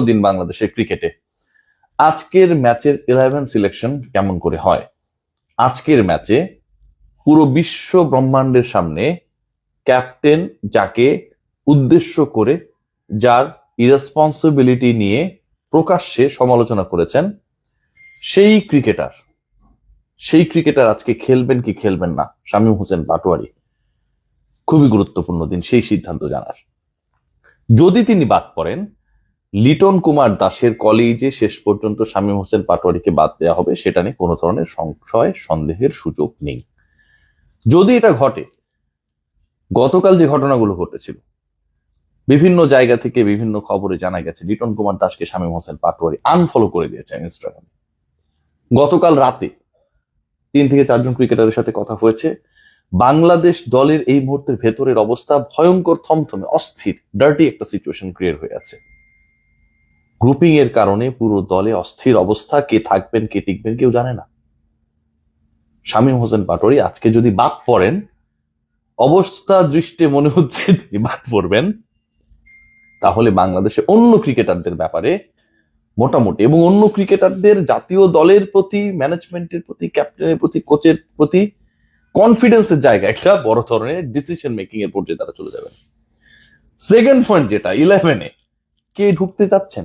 দিন বাংলাদেশের ক্রিকেটে। আজকের ম্যাচের 11 সিলেকশন কেমন করে হয়? আজকের ম্যাচে পুরো বিশ্ব ব্রহ্মাণ্ডের সামনে ক্যাপ্টেন যাকে উদ্দেশ্য করে, যার ইরেসপন্সিবিলিটি নিয়ে প্রকাশ্যে সমালোচনা করেছেন, সেই ক্রিকেটার আজকে খেলবেন কি খেলবেন না, শামীম হোসেন পাটোয়ারি। খুবই গুরুত্বপূর্ণ দিন সেই সিদ্ধান্ত জানার। যদি তিনি বাদ পড়েন, লিটন কুমার দাসের কলেজে শেষ পর্যন্ত শামীম হোসেন পাটোয়ারিকে বাদ দেওয়া হবে, সেটা নিয়ে কোনো ধরনের সংশয় সন্দেহের সুযোগ নেই। যদি এটা ঘটে, গতকাল যে ঘটনাগুলো ঘটেছিল, বিভিন্ন জায়গা থেকে বিভিন্ন খবরে জানা গেছে লিটন কুমার দাসকে শামীম হোসেন পাটোয়ারি আনফলো করে দিয়েছেন ইনস্টাগ্রামে। গতকাল রাতে 3 থেকে 4 জন ক্রিকেটারের সাথে কথা হয়েছে। বাংলাদেশ দলের এই মুহূর্তের ভেতরের অবস্থা ভয়ঙ্কর, থমথমে, অস্থির, ডার্টি একটা সিচুয়েশন ক্রিয়েট হয়ে আছে। গ্রুপিং এর কারণে পুরো দলে অস্থির অবস্থা, কে থাকবেন কে টিকবেন কেউ জানে না। শামীম হোসেন পাটোয়ারি আজকে যদি বাদ পড়েন, অবস্থা দৃষ্টে মনে হচ্ছে তিনি বাদ পড়বেন, তাহলে বাংলাদেশে অন্য ক্রিকেটারদের ব্যাপারে মোটামুটি, এবং অন্য ক্রিকেটারদের জাতীয় দলের প্রতি, ম্যানেজমেন্টের প্রতি, ক্যাপ্টেনের প্রতি, কোচের প্রতি কনফিডেন্সের জায়গা একটা বড় ধরনের ডিসিশন মেকিং এর পর্যায়ে তারা চলে যাবেন। সেকেন্ড পয়েন্ট যেটা, 11-এ কে ঢুকতে যাচ্ছেন,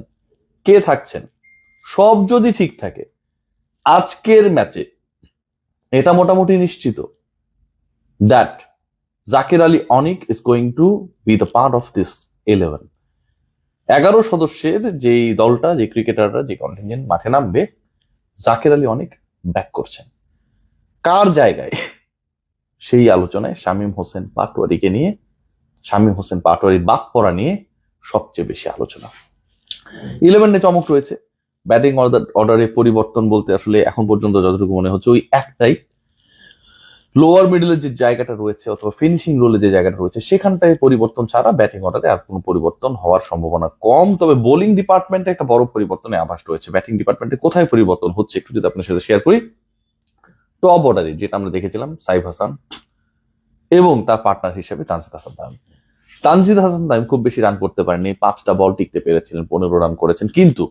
কে থাকছেন, সব যদি ঠিক থাকে, আজকের ম্যাচে এটা মোটামুটি নিশ্চিত that Zakir Ali Anik is going to B the part of this 11। 11 সদস্যের যেই দলটা, যে ক্রিকেটাররা, যে কন্টিনজেন্ট মাঠে নামবে, জাকির আলী অনিক ব্যাক করছেন। কার জায়গায়, সেই আলোচনায় শামীম হোসেন পাটোয়ারিকে নিয়ে, শামীম হোসেন পাটোয়ারির বাদ পড়া নিয়ে সবচেয়ে বেশি আলোচনা। 11-এ চমক রয়েছে। ব্যাটিং অর্ডারে পরিবর্তন বলতে আসলে এখন পর্যন্ত যতটুকু মনে হচ্ছে ওই একটাই, লোয়ার মিডলের যে জায়গাটা রয়েছে অথবা ফিনিশিং রোলে যে জায়গাটা রয়েছে, সেখানটায় পরিবর্তন ছাড়া ব্যাটিং অর্ডারে আর কোনো পরিবর্তন হওয়ার সম্ভাবনা কম। তবে বোলিং ডিপার্টমেন্টে একটা বড় পরিবর্তনের আভাস রয়েছে। ব্যাটিং ডিপার্টমেন্টে কোথায় পরিবর্তন হচ্ছে একটু যদি আপনার সাথে শেয়ার করি। টপ অর্ডারে যেটা আমরা দেখেছিলাম, সাইফ হাসান এবং তার পার্টনার হিসেবে তানজিদ হাসান তামিম। তানজিদ হাসান তামিম খুব বেশি রান করতে পারেননি, 5টা বল টিকতে পেরেছিলেন, 15 রান করেছেন, কিন্তু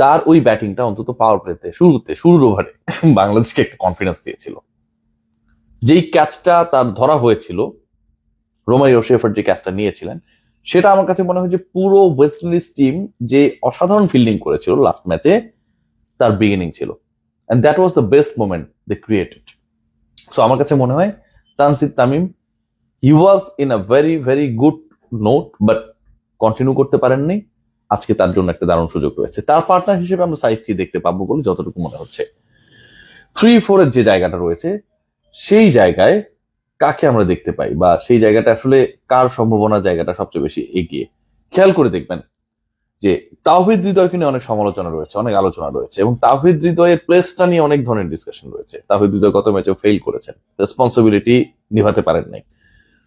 তার ওই ব্যাটিংটা অন্তত পাওয়ার প্লেতে শুরুর ওভারে বাংলাদেশকে একটা কনফিডেন্স দিয়েছিল। যেই ক্যাচটা তার ধরা হয়েছিল, রোমারিও শেফার্ড যে ক্যাচটা নিয়েছিলেন, সেটা আমার কাছে মনে হয় যে পুরো ওয়েস্ট ইন্ডিজ টিম যে অসাধারণ ফিল্ডিং করেছিল লাস্ট ম্যাচে, তার বিগিনিং ছিল, and that was the best moment they created. So আমার কাছে মনে হয় Tanzid Tamim, he was in a very very good note, but continue করতে পারেননি। আজকে তার জন্য একটা দারুণ সুযোগ রয়েছে। তার পার্টনার হিসেবে আমরা সাইফকে দেখতে পাবো বলে যতটুকু মনে হচ্ছে। 3-4 এর যে জায়গাটা রয়েছে, সেই জায়গায় কাকে আমরা দেখতে পাই, বা সেই জায়গাটা আসলে কার সম্ভাবনা জায়গাটা সবচেয়ে বেশি এগিয়ে, খেয়াল করে দেখবেন যে তাওহিদ হৃদয়কে নিয়ে অনেক সমালোচনা রয়েছে, অনেক আলোচনা রয়েছে, এবং তাওহিদ হৃদয়ের প্লেসটা নিয়ে অনেক ধরনের ডিসকাশন রয়েছে। তাওহিদ হৃদয় গত ম্যাচেও ফেল করেছেন, রেসপন্সিবিলিটি নিভাতে পারেন নাই।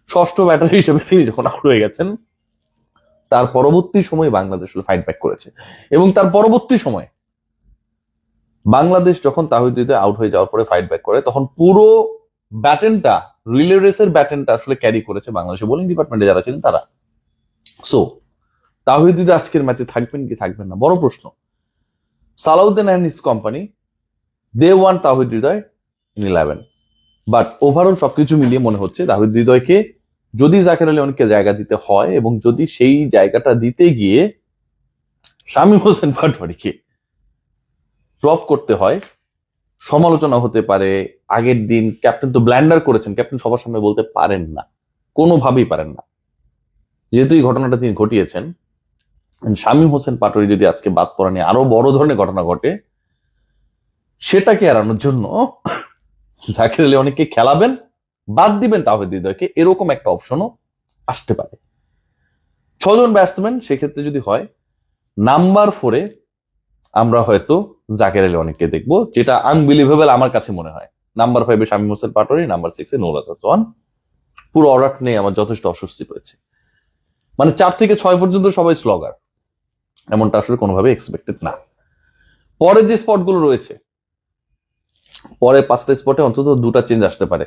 ষষ্ঠ ব্যাটার হিসেবে তিনি যখন আউট হয়ে গেছেন, তার পরবর্তী সময় বাংলাদেশ ফাইট ব্যাক করেছে, এবং তার পরবর্তী সময় বাংলাদেশ যখন তাওহিদ হৃদয় আউট হয়ে যাওয়ার পরে ফাইট ব্যাক করে, তখন পুরো ব্যাটেনটা, রিলে রেসের ব্যাটেনটা আসলে ক্যারি করেছে বাংলাদেশের বোলিং ডিপার্টমেন্টে যারা ছিলেন তারা। সো তাওহিদ হৃদয় আজকের ম্যাচে থাকবেন কি থাকবেন না বড় প্রশ্ন। Salauddin and his company, they want Towhid Hridoy in 11, but overall সবকিছু মিলিয়ে মনে হচ্ছে তাওহিদ হৃদয়কে যদি জাকির আলী অনেককে জায়গা দিতে হয়, এবং যদি সেই জায়গাটা দিতে গিয়ে শামীম হোসেন পাটোয়ারিকে ড্রপ করতে হয়, সমালোচনা হতে পারে। আগের দিন ক্যাপ্টেন তো ব্ল্যান্ডার করেছেন, ক্যাপ্টেন সবার সামনে বলতে পারেন না, কোনোভাবেই পারেন না, যেহেতু এই ঘটনাটা তিনি ঘটিয়েছেন। শামীম হোসেন পাটোয়ারি যদি আজকে বাদ পড়া নিয়ে আরো বড় ধরনের ঘটনা ঘটে, সেটাকে এড়ানোর জন্য জাকির আলী অনেককে খেলাবেন, বাদ দিবেন তাওহিদ হৃদয়কে, এরকম একটা অপশনও আসতে পারে। 6 জন ব্যাটসম্যান সেক্ষেত্রে যদি হয়, নাম্বার 4-এ আমরা হয়তো জাকির আলী অনেককে দেখবো, যেটা আনবিলিভেবল আমার কাছে মনে হয়। নাম্বার 5-এ শামীম হোসেন পাটোয়ারি, নাম্বার 6-এ নূর চৌহান। পুরো অর্ডার নিয়ে আমার যথেষ্ট অস্বস্তি রয়েছে। মানে 4 থেকে 6 পর্যন্ত সবাই স্লগার, এমনটা আসলে কোনোভাবে এক্সপেক্টেড না। পরের যে স্পটগুলো রয়েছে, পরের 5টা স্পটে অন্তত 2টা চেঞ্জ আসতে পারে,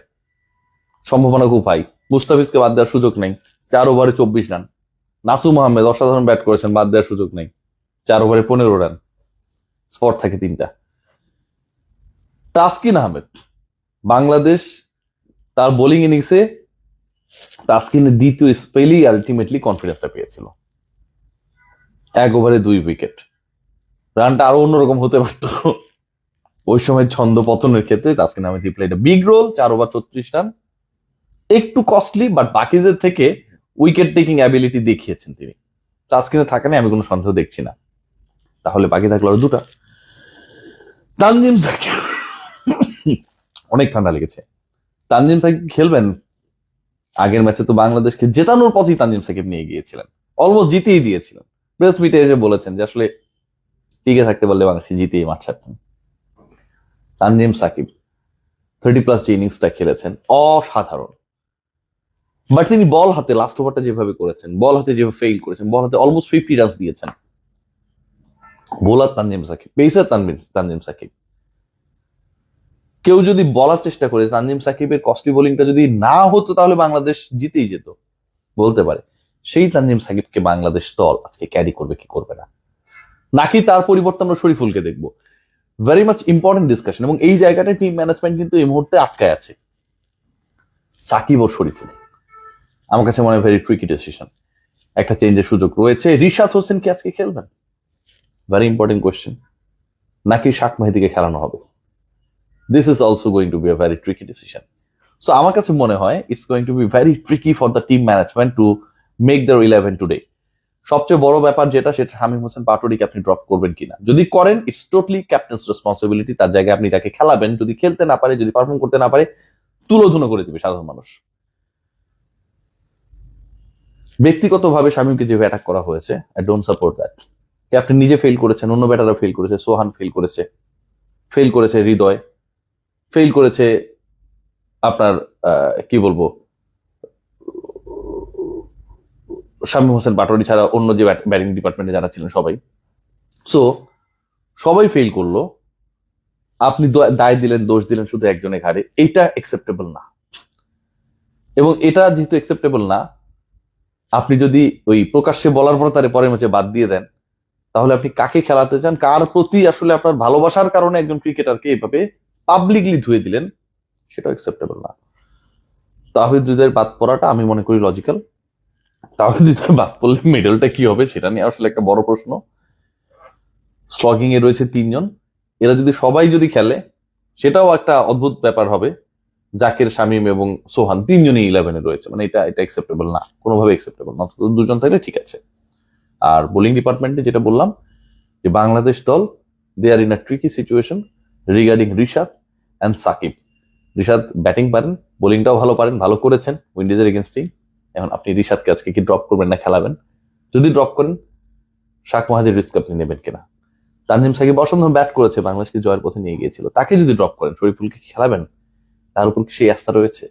সম্ভাবনা খুব হাই। মুস্তাফিজকে বাদ দেওয়ার সুযোগ নেই, 4 ওভারে 24 রান। নাসুম আহমেদ অসাধারণ ব্যাট করেছেন, বাদ দেওয়ার সুযোগ নেই। 4 ওভারে 15 রান, স্পট থাকে 3টা। তাসকিন আহমেদ, বাংলাদেশ তার বোলিং ইনিংসে তাসকিনের দ্বিতীয় স্পেলেই আলটিমেটলি কনফিডেন্সটা পেয়েছিল। 1 ওভারে 2 উইকেট, রানটা আরো অন্যরকম হতে পারতো। ওই সময় ছন্দ পতনের ক্ষেত্রে Taskin Ahmed played big role. 4 over 34 run, একটু কস্টলি, বাট বাকিদের থেকে উইকেট টেকিং অ্যাবিলিটি দেখিয়েছেন তিনি। তাসকিনে থাকে না, আমি কোনো সন্দেহ দেখছি না। তাহলে বাকি থাকলো আরো 2টা। তানজিম সাকিব, অনেক ঠান্ডা লেগেছে। তানজিম সাকিব খেলবেন? আগের ম্যাচে তো বাংলাদেশকে জেতানোর পথেই তানজিম সাকিব নিয়ে গিয়েছিলেন, অলমোস্ট জিতেই দিয়েছিলেন। প্রেস মিটে এসে বলেছেন যে আসলে টিকে থাকতে পারলে বাংলাদেশ জিতেই মাঠ ছাড়তেন। তানজিম সাকিব 30+ যে ইনিংসটা খেলেছেন অসাধারণ, বাট তিনি বল হাতে লাস্ট ওভারটা যেভাবে করেছেন, বল হাতে যেভাবে ফেইল করেছেন, বল হাতে অলমোস্ট 50 রানস দিয়েছেন। Bowler Tanzim Sakib, pacer Tanzim Sakib. কেউ যদি বলার চেষ্টা করে তানজিম সাকিবের কস্টলি বোলিংটা যদি না হতো তাহলে বাংলাদেশ জিতেই যেত, বলতে পারে। সেই তানজিম সাকিবকে বাংলাদেশ দল আজকে ক্যারি করবে কি করবে না, নাকি তার পরিবর্তে আমরা শরীফুলকে দেখবো? Very much important discussion. এবং এই জায়গাটায় টিম ম্যানেজমেন্ট কিন্তু এই মুহূর্তে আটকায় আছে, সাকিব ও শরীফুল। আমার কাছে মনে হয় ভেরি ট্রিকি ডিসিশন। একটা চেঞ্জের সুযোগ রয়েছে। রিশাদ হোসেন কি আজকে খেলবেন? Very important question. নাকি শাক মেহেদিকে খেলানো হবে? This is also going to be a very tricky decision. So আমার কাছে মনে হয় it's going to be very tricky for the team management to make the 11 today. সবচেয়ে বড় ব্যাপার যেটা, সেটা শামীম হোসেন পাটোয়ারিকে আপনি ড্রপ করবেন কিনা। যদি করেন, ইটস টোটালি ক্যাপ্টেন্স রেসপন্সিবিলিটি। তার জায়গায় আপনি তাকে খেলাবেন। যদি খেলতে না পারে, যদি পারফর্ম করতে না পারে, তুলোধুনো করে দিবে সাধারণ মানুষ। ব্যক্তিগতভাবে শামীমকে যেভাবে অ্যাটাক করা হয়েছে, I don't support that. Captain নিজে ফেল করেছেন, অন্য ব্যাটাররা ফেল করেছে, সোহান ফেল করেছে হৃদয়, ফেল করেছে আপনার কি বলবো, শামীম হোসেন পাটোয়ারি ছাড়া অন্য যে ব্যাটিং ডিপার্টমেন্টে যারা ছিলেন সবাই। সো সবাই ফেল করলো, আপনি দায় দিলেন, দোষ দিলেন শুধু একজনের ঘাড়ে। এটা একসেপ্টেবল না। এবং এটা যেহেতু একসেপ্টেবল না, আপনি যদি ওই প্রকাশ্যে বলার পর তার পরের ম্যাচে বাদ দিয়ে দেন, তাহলে আপনি কাকে খেলাতে চান, কার প্রতি আসলে আপনার ভালোবাসার কারণে একজন ক্রিকেটারকে এভাবে পাবলিকলি ধুয়ে দিলেন, সেটা একসেপ্টেবল না। তাহিদ হৃদয়ের বাদ পড়াটা আমি মনে করি লজিক্যাল। তাহিদ হৃদয় বাদ পড়লে মেডেলটা কি হবে সেটা নিয়ে আসলে একটা বড় প্রশ্ন। স্লগিং এ রয়েছে 3 জন, এরা যদি সবাই যদি খেলে সেটাও একটা অদ্ভুত ব্যাপার হবে। জাকের, শামীম এবং সোহান 3 জনই 11-এ রয়েছে, মানে এটা একসেপ্টেবল না, কোনোভাবে একসেপ্টেবল না। 2 জন থাকলে ঠিক আছে। আর বোলিং ডিপার্টমেন্টে যেটা বললাম, যে বাংলাদেশ দল they are in a tricky situation regarding Rishad and Shakib. Rishad batting পারেন, বোলিংটাও ভালো পারেন, ভালো করেছেন উইন্ডিজের এগেনস্টেই। এখন আপনি রিশাদকে আজকে কি ড্রপ করবেন না খেলাবেন? যদি ড্রপ করেন, শাক মাহাদির রিস্ক আপনি নেবেন কিনা? তানজিম সাকিব অসাধারণ ব্যাট করেছে, বাংলাদেশকে জয়ের পথে নিয়ে গিয়েছিল, তাকে যদি ড্রপ করেন, শরীফুলকে খেলাবেন? তার উপর কি সেই আস্থা রয়েছে?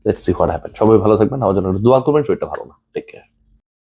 Let's see what happen. সবাই ভালো থাকবেন, আমার জন্য দোয়া করবেন। শরীরটা ভালো না, টেক কেয়ার।